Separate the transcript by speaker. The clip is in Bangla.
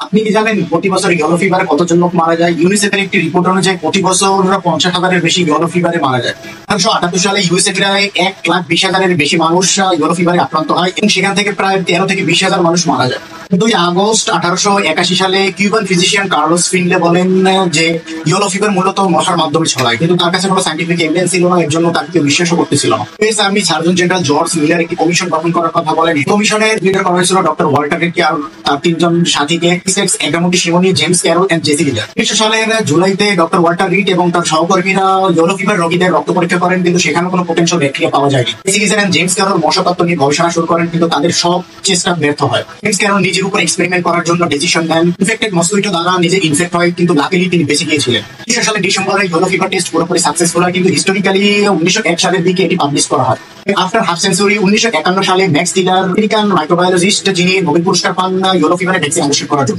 Speaker 1: আপনি কি জানেন প্রতি বছর ইয়েলো ফিভারে কতজন লোক মারা যায়? ইউনিসেফের একটি রিপোর্ট অনুযায়ী প্রতি বছর 50,000-এর বেশি ইয়েলো ফিভারে মারা যায়। 1978 সালে ইউএসএ 1,20,000-এর বেশি মানুষ ইয়েলো ফিভারে আক্রান্ত হয় এবং সেখান থেকে প্রায় 13 থেকে 20,000 মানুষ মারা যায়। 2 আগস্ট 1881 সালে কিউবান ফিজিশিয়ান কার্লোস ফিনলে বলেন যে ইয়েলো ফিভার মূলত মশার মাধ্যমে ছড়ায়, কিন্তু তার কাছে কোনো সাইন্টিফিক এভিডেন্স ছিল না, এর জন্য তাকে কেউ বিশ্বাসও করতেছিল না। US army surgeon general George Miller একটি কমিশন গঠন করার কথা বলেন। কমিশনের লিডার করা হয়েছিল ডক্টর ওয়াল্টার রিডকে আর তার 3 জন সাথীকে, এগামোটি শিমনি, James Carroll and Jesse Lazear. 1900 সালের জুলাইতে ডক্টর ওয়াল্টার রিড এবং তার সহকর্মীরা ইয়েলো ফিভার রোগীদের রক্ত পরীক্ষা করেন, কিন্তু সেখানে কোনো পোটেনশিয়াল ব্যাকটেরিয়া পাওয়া যায়নি। J C Leader and James Carroll মশা তত্ত্ব নিয়ে গবেষণা শুরু করেন, কিন্তু তাদের সব চেষ্টা ব্যর্থ হয়। জেমস ক্যারল নিজের উপর এক্সপেরিমেন্ট করার জন্য ডিসিশন নেন। ইনফেক্টেড মসকুইটো দ্বারা নিজে ইনফেক্ট হয়, কিন্তু লাকিলি তিনি বেঁচে গিয়েছিলেন। 1900 সালের ডিসেম্বরে ইয়েলো ফিভার টেস্ট পুরোপুরি সাকসেসফুল হয়, কিন্তু হিস্টোরিক্যালি 1901 সালের দিকে এটি পাবলিশ করা হয়। আফটার হাফ সেঞ্চুরি 1951 সালে ম্যাক্স টিলার, আমেরিকান মাইক্রোবায়োলজিস্ট, যিনি নোবেল পুরস্কার পান ইয়েলো ফিভারের ভ্যাকসিন আবিষ্কার করার জন্য।